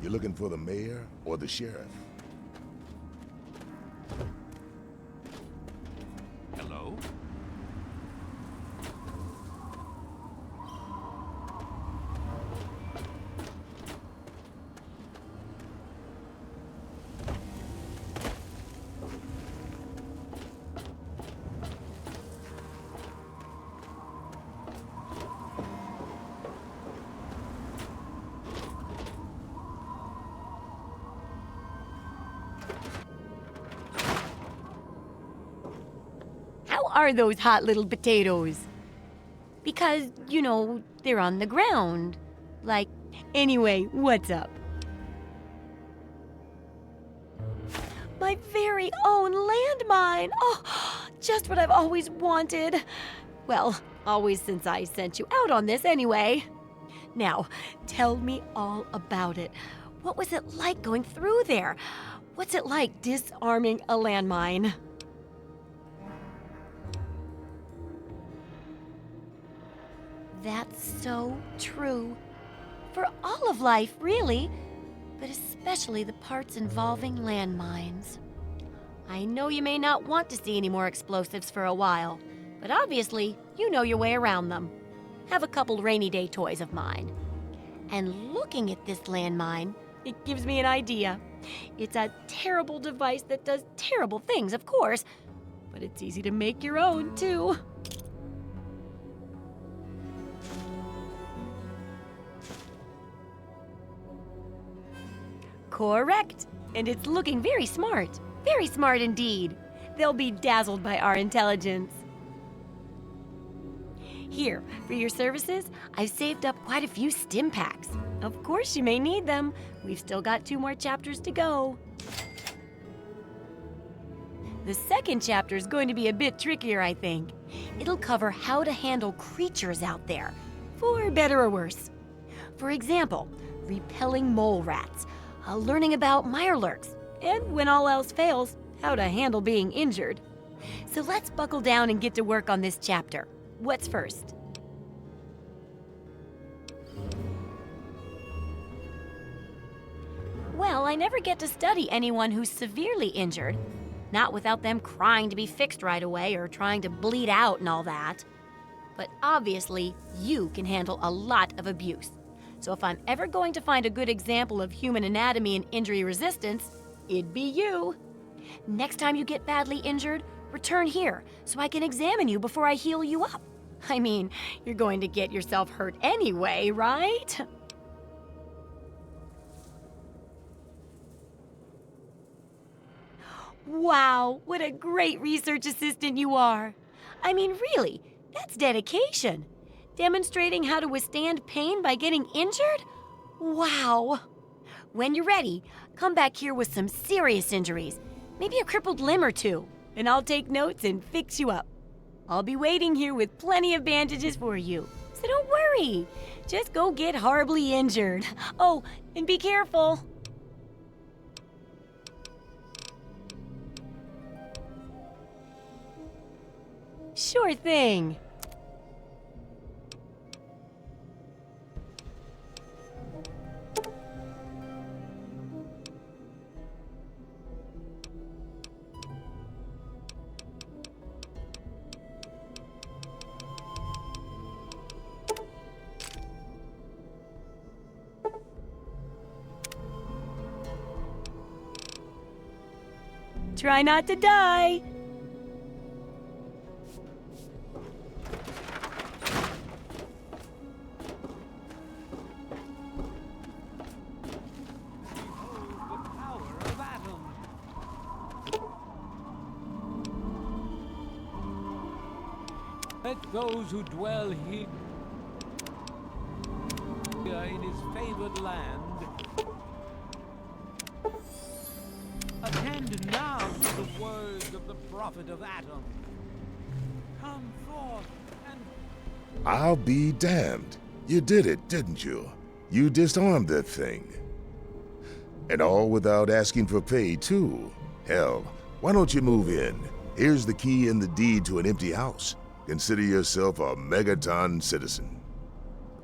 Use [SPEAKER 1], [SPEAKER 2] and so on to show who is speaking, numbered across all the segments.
[SPEAKER 1] You looking for the mayor or the sheriff?
[SPEAKER 2] Hello?
[SPEAKER 3] How are those hot little potatoes? Because, you know, they're on the ground. Like, anyway, what's up? My very own landmine! Oh, just what I've always wanted. Well, always since I sent you out on this anyway. Now, tell me all about it. What was it like going through there? What's it like disarming a landmine? That's so true. For all of life, really, but especially the parts involving landmines. I know you may not want to see any more explosives for a while, but obviously, you know your way around them. Have a couple rainy day toys of mine. And looking at this landmine, it gives me an idea. It's a terrible device that does terrible things, of course, but it's easy to make your own, too. Correct. And it's looking very smart. Very smart indeed. They'll be dazzled by our intelligence. Here, for your services, I've saved up quite a few stim packs. Of course you may need them. We've still got 2 more chapters to go. The second chapter is going to be a bit trickier, I think. It'll cover how to handle creatures out there, for better or worse. For example, repelling mole rats, learning about mirelurks, and when all else fails, how to handle being injured. So let's buckle down and get to work on this chapter. What's first? Well, I never get to study anyone who's severely injured. Not without them crying to be fixed right away or trying to bleed out and all that. But obviously, you can handle a lot of abuse. So if I'm ever going to find a good example of human anatomy and injury resistance, it'd be you. Next time you get badly injured, return here so I can examine you before I heal you up. I mean, you're going to get yourself hurt anyway, right? Wow, what a great research assistant you are. I mean, really, that's dedication. Demonstrating how to withstand pain by getting injured? Wow. When you're ready, come back here with some serious injuries, maybe a crippled limb or 2, and I'll take notes and fix you up. I'll be waiting here with plenty of bandages for you, so don't worry. Just go get horribly injured. Oh, and be careful. Sure thing. Try not to die.
[SPEAKER 2] Let those who dwell here in his favored land attend now to the words of the prophet of Atom. Come forth and...
[SPEAKER 1] I'll be damned. You did it, didn't you? You disarmed that thing. And all without asking for pay, too. Hell, why don't you move in? Here's the key and the deed to an empty house. Consider yourself a Megaton citizen.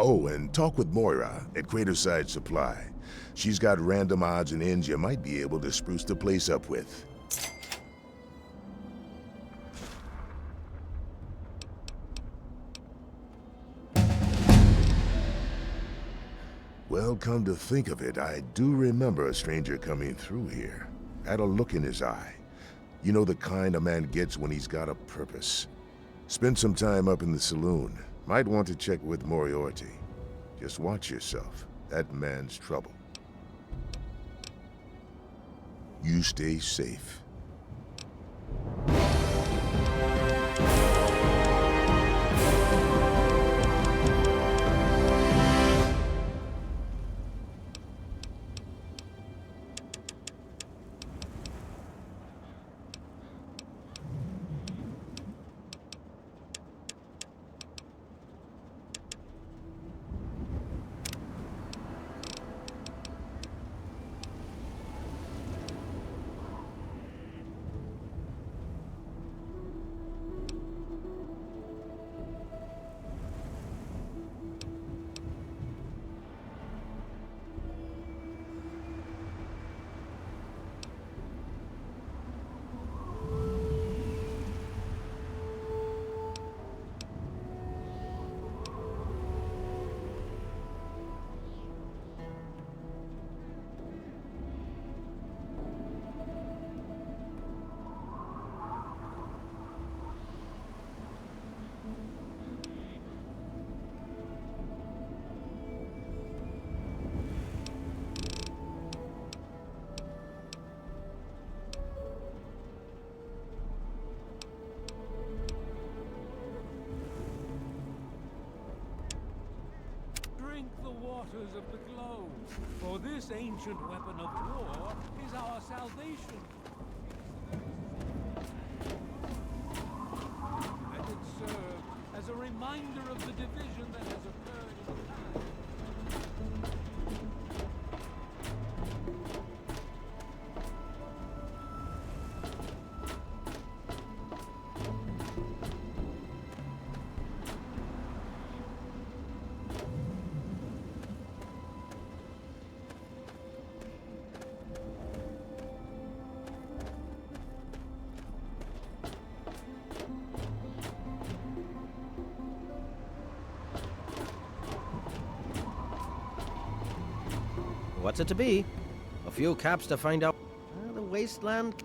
[SPEAKER 1] Oh, and talk with Moira at Craterside Supply. She's got random odds and ends you might be able to spruce the place up with. Well, come to think of it, I do remember a stranger coming through here. Had a look in his eye. You know, the kind a man gets when he's got a purpose. Spent some time up in the saloon. Might want to check with Moriarty. Just watch yourself. That man's trouble. You stay safe.
[SPEAKER 2] Drink the waters of the globe, for this ancient weapon of war is our salvation. Let it serve as a reminder of the division that has occurred in the past.
[SPEAKER 4] What's it to be? A few caps to find out. The Wasteland.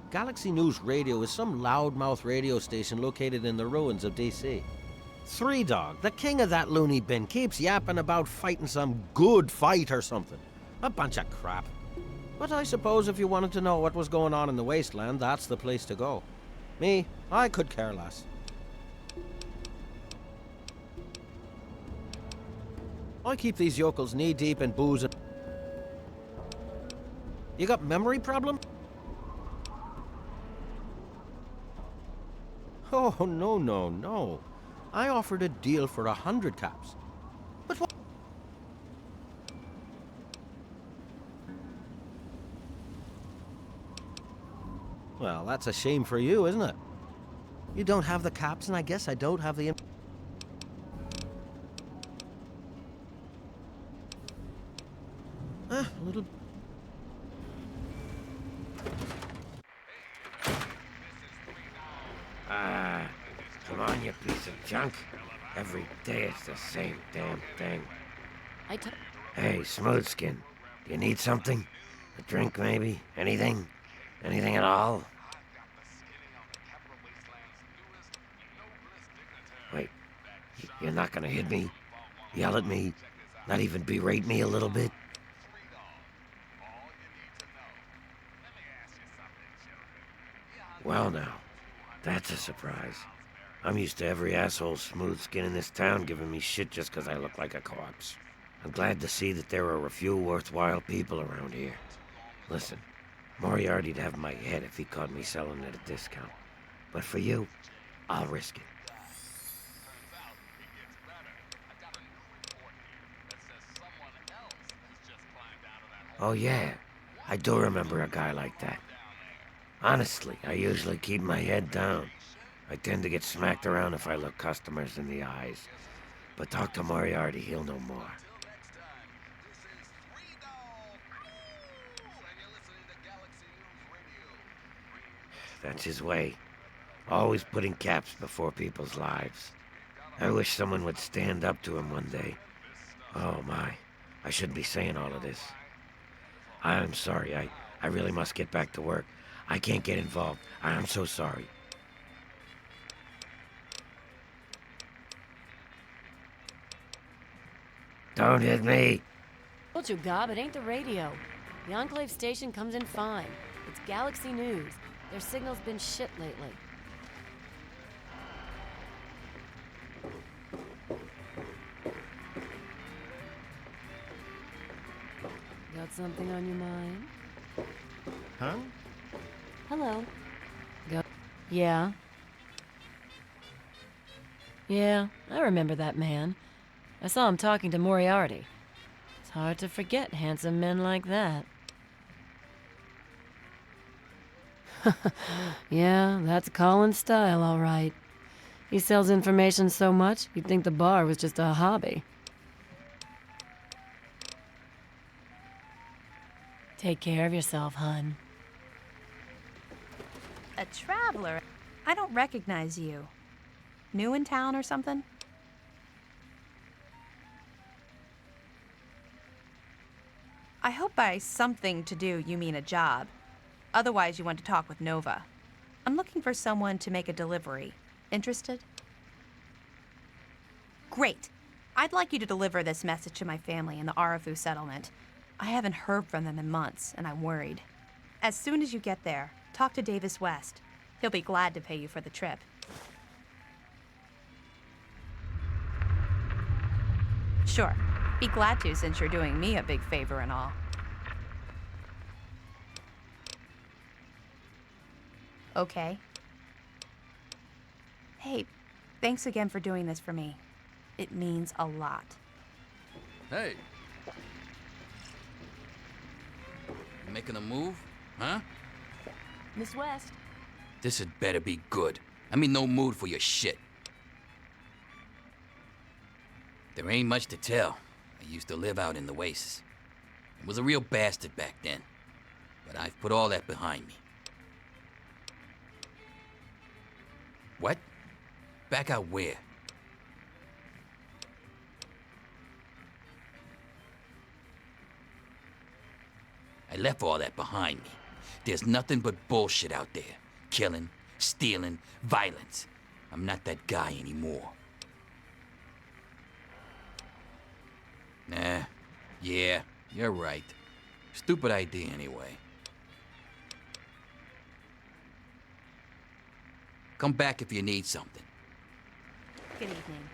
[SPEAKER 4] Galaxy News Radio is some loudmouth radio station located in the ruins of DC. Three Dog, the king of that loony bin, keeps yapping about fighting some good fight or something. A bunch of crap. But I suppose if you wanted to know what was going on in the Wasteland, that's the place to go. Me, I could care less. I keep these yokels knee-deep in booze and... You got memory problem? Oh, no. I offered a deal for 100 caps. But what? Well, that's a shame for you, isn't it? You don't have the caps, and I guess I don't have the... little...
[SPEAKER 5] Come on, you piece of junk. Every day it's the same damn thing. Hey, Smoothskin, do you need something? A drink, maybe? Anything? Anything at all? Wait, you're not gonna hit me? Yell at me? Not even berate me a little bit? Well now, that's a surprise. I'm used to every asshole Smoothskin in this town giving me shit just 'cause I look like a corpse. I'm glad to see that there are a few worthwhile people around here. Listen, Moriarty'd have my head if he caught me selling at a discount. But for you, I'll risk it. Oh yeah, I do remember a guy like that. Honestly, I usually keep my head down. I tend to get smacked around if I look customers in the eyes. But talk to Moriarty, he'll know more. That's his way. Always putting caps before people's lives. I wish someone would stand up to him one day. Oh my, I shouldn't be saying all of this. I'm sorry, I really must get back to work. I can't get involved. I'm so sorry. Don't hit me!
[SPEAKER 3] Told you, Gob, it ain't the radio. The Enclave station comes in fine. It's Galaxy News. Their signal's been shit lately. Got something on your mind?
[SPEAKER 4] Huh?
[SPEAKER 3] Hello. Yeah. Yeah, I remember that man. I saw him talking to Moriarty. It's hard to forget handsome men like that. Yeah, that's Colin's style, all right. He sells information so much, you'd think the bar was just a hobby. Take care of yourself, hun.
[SPEAKER 6] A traveler? I don't recognize you. New in town or something? I hope by something to do you mean a job. Otherwise, you want to talk with Nova. I'm looking for someone to make a delivery. Interested? Great. I'd like you to deliver this message to my family in the Arafu settlement. I haven't heard from them in months, and I'm worried. As soon as you get there, talk to Davis West. He'll be glad to pay you for the trip. Sure. Be glad to, since you're doing me a big favor and all. Okay. Hey, thanks again for doing this for me. It means a lot.
[SPEAKER 7] Hey. You making a move? Huh?
[SPEAKER 3] Miss West.
[SPEAKER 7] This had better be good. I'm in no mood for your shit. There ain't much to tell. I used to live out in the wastes. I was a real bastard back then. But I've put all that behind me. What? Back out where? I left all that behind me. There's nothing but bullshit out there. Killing, stealing, violence. I'm not that guy anymore. Nah, yeah, you're right. Stupid idea anyway. Come back if you need something.
[SPEAKER 6] Good evening.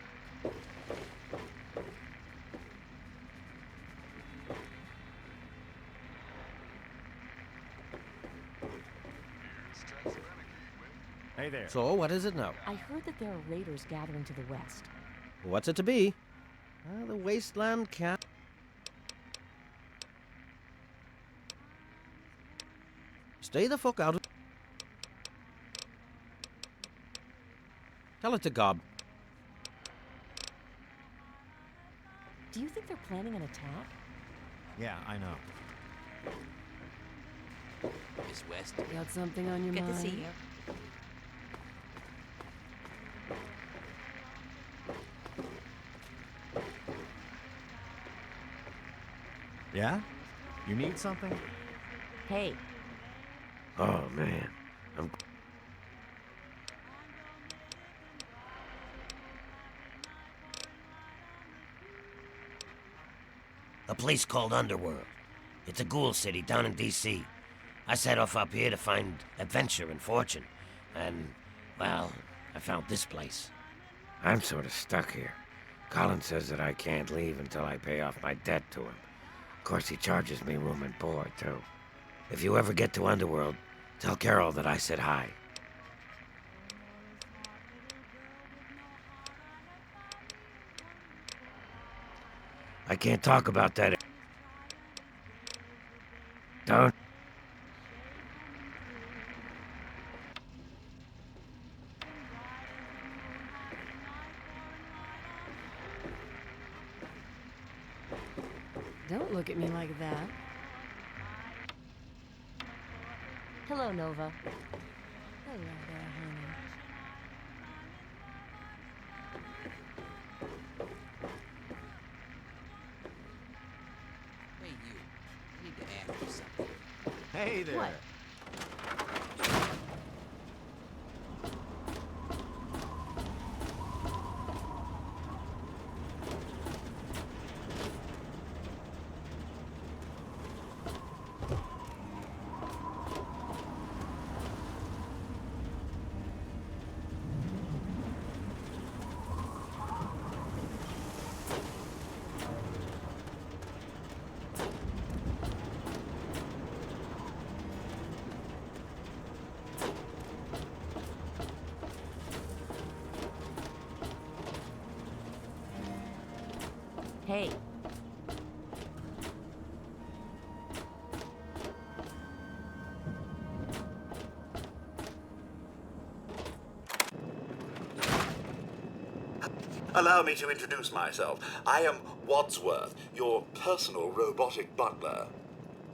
[SPEAKER 8] Hey there.
[SPEAKER 4] So, what is it now?
[SPEAKER 9] I heard that there are raiders gathering to the west.
[SPEAKER 4] What's it to be? The wasteland cat. Stay the fuck out of. Tell it to Gob.
[SPEAKER 9] Do you think they're planning an attack?
[SPEAKER 8] Yeah, I know.
[SPEAKER 7] Miss West.
[SPEAKER 3] Got something on your
[SPEAKER 6] Good
[SPEAKER 3] mind?
[SPEAKER 6] to see you.
[SPEAKER 8] Yeah? You need something?
[SPEAKER 9] Hey,
[SPEAKER 5] Oh man, a place called Underworld. It's a ghoul city down in D.C. I set off up here to find adventure and fortune. And, well, I found this place. I'm sort of stuck here. Colin says that I can't leave until I pay off my debt to him. Of course, he charges me room and board, too. If you ever get to Underworld, tell Carol that I said hi. I can't talk about that. Don't.
[SPEAKER 9] Don't look at me like that. Hello, Nova. Hello there, honey.
[SPEAKER 7] Hey, you. I need to ask you something.
[SPEAKER 8] Hey there.
[SPEAKER 9] What? Hey.
[SPEAKER 10] Allow me to introduce myself. I am Wadsworth, your personal robotic butler.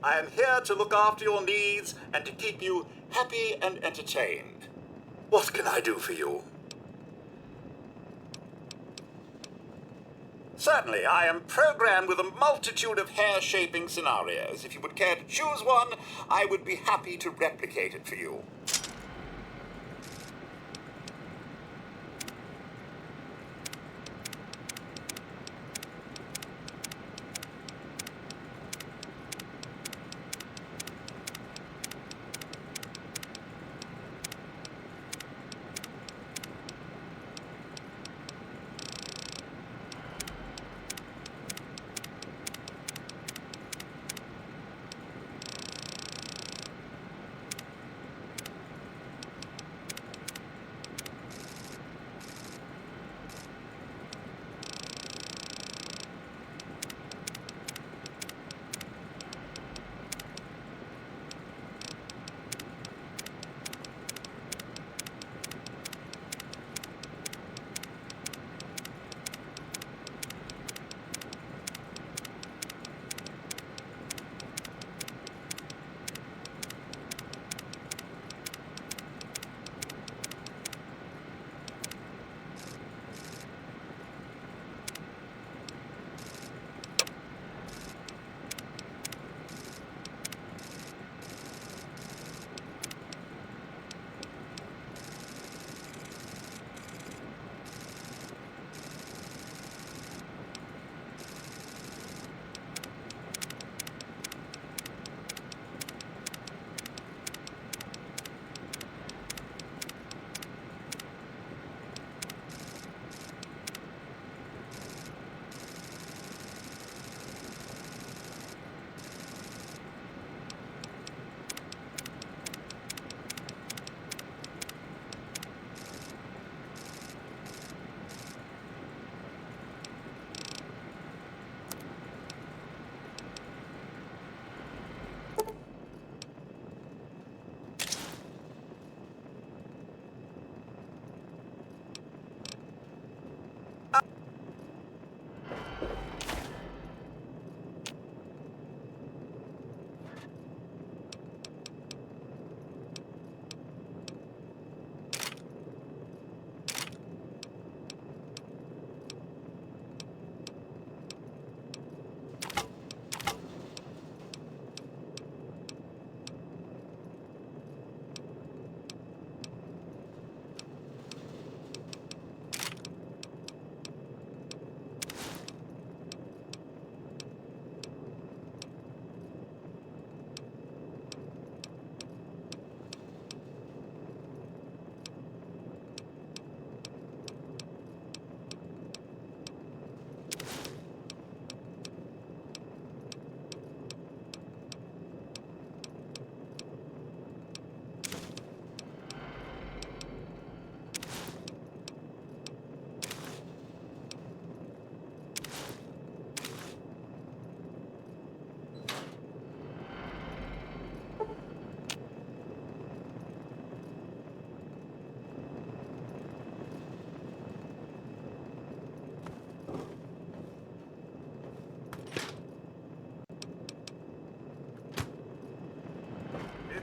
[SPEAKER 10] I am here to look after your needs and to keep you happy and entertained. What can I do for you? Certainly, I am programmed with a multitude of hair-shaping scenarios. If you would care to choose one, I would be happy to replicate it for you.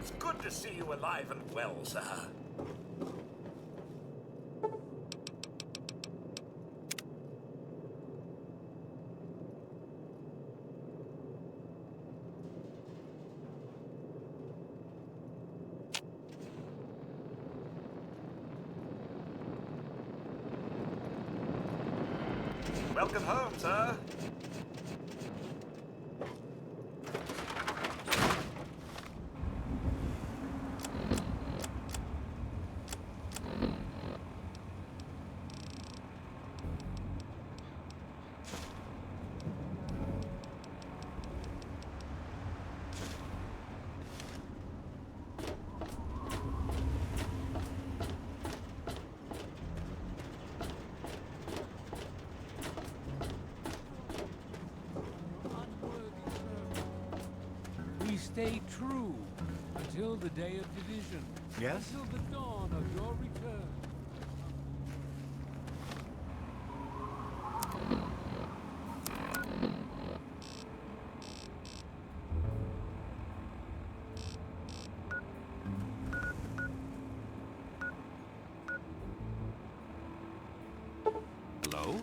[SPEAKER 10] It's good to see you alive and well, sir. Welcome home, sir.
[SPEAKER 2] We stay true until the day of division.
[SPEAKER 8] Yes?
[SPEAKER 2] Until the dawn of your return.
[SPEAKER 4] Hello?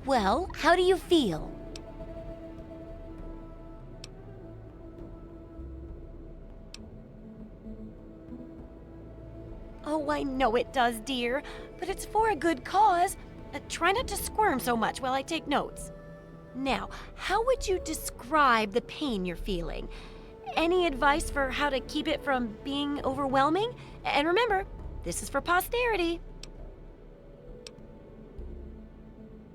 [SPEAKER 3] Well, how do you feel? Oh, I know it does, dear, but it's for a good cause. Try not to squirm so much while I take notes. Now, how would you describe the pain you're feeling? Any advice for how to keep it from being overwhelming? And remember, this is for posterity.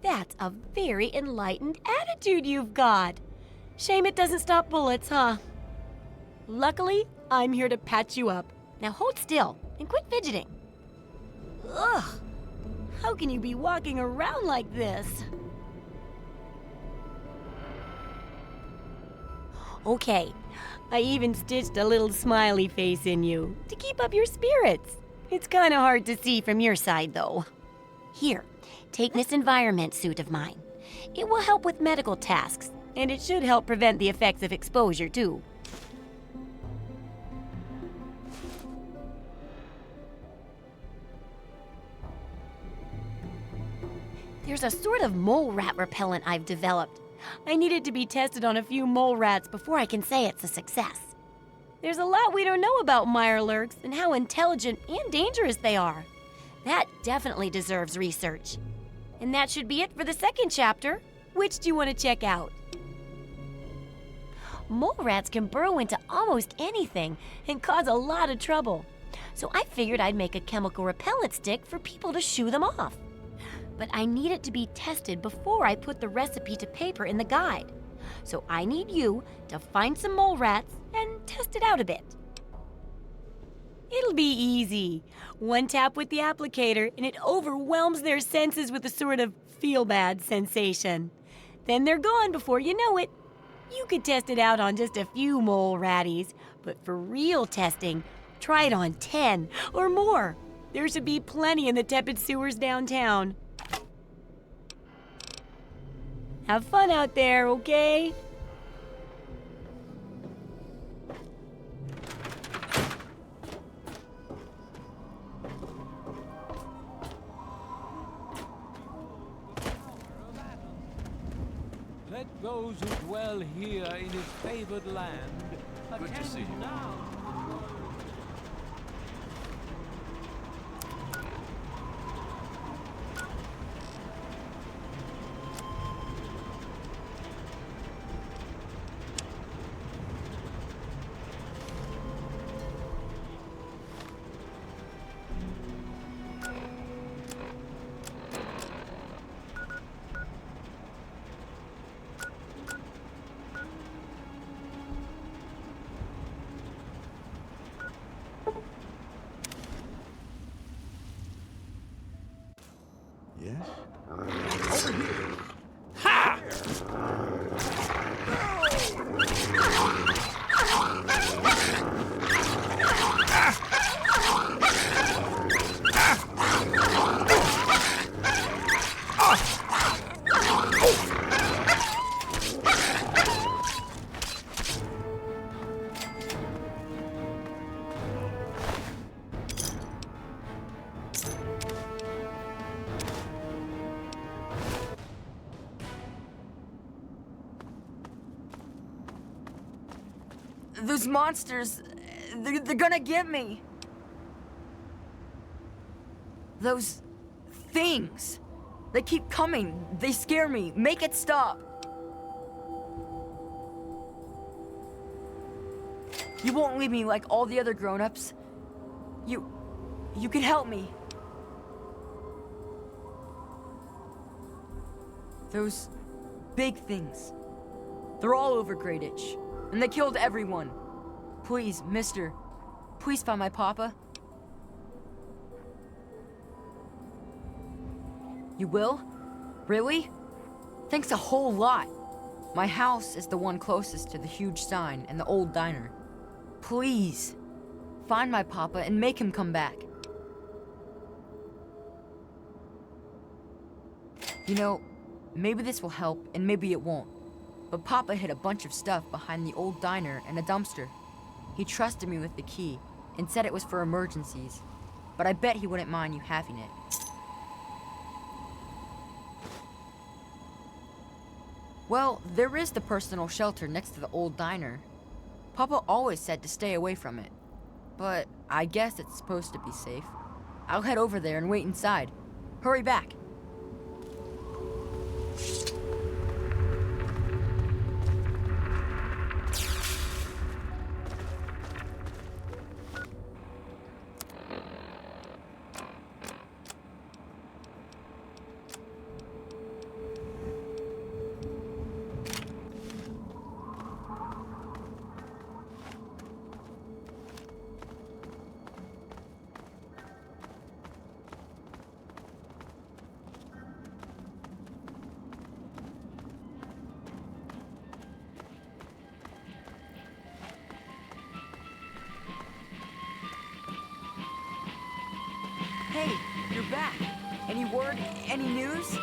[SPEAKER 3] That's a very enlightened attitude you've got. Shame it doesn't stop bullets, huh? Luckily, I'm here to patch you up. Now hold still and quit fidgeting. Ugh! How can you be walking around like this? Okay, I even stitched a little smiley face in you to keep up your spirits. It's kind of hard to see from your side, though. Here, take this environment suit of mine. It will help with medical tasks, and it should help prevent the effects of exposure, too. There's a sort of mole rat repellent I've developed. I need it to be tested on a few mole rats before I can say it's a success. There's a lot we don't know about Mirelurks and how intelligent and dangerous they are. That definitely deserves research. And that should be it for the second chapter. Which do you want to check out? Mole rats can burrow into almost anything and cause a lot of trouble. So I figured I'd make a chemical repellent stick for people to shoo them off. But I need it to be tested before I put the recipe to paper in the guide. So I need you to find some mole rats and test it out a bit. It'll be easy. One tap with the applicator and it overwhelms their senses with a sort of feel-bad sensation. Then they're gone before you know it. You could test it out on just a few mole ratties, but for real testing, try it on 10 or more. There should be plenty in the tepid sewers downtown. Have fun out there, okay?
[SPEAKER 2] Let those who dwell here in his favored land attend now.
[SPEAKER 11] Those monsters, they're gonna get me. Those things, they keep coming. They scare me. Make it stop. You won't leave me like all the other grown-ups. You can help me. Those big things, they're all over Greyditch. And they killed everyone. Please, mister, please find my papa. You will? Really? Thanks a whole lot. My house is the one closest to the huge sign and the old diner. Please, find my papa and make him come back. You know, maybe this will help and maybe it won't. But Papa hid a bunch of stuff behind the old diner and a dumpster. He trusted me with the key and said it was for emergencies. But I bet he wouldn't mind you having it. Well, there is the personal shelter next to the old diner. Papa always said to stay away from it. But I guess it's supposed to be safe. I'll head over there and wait inside. Hurry back. Hey, you're back. Any word? Any news?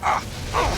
[SPEAKER 1] Ah!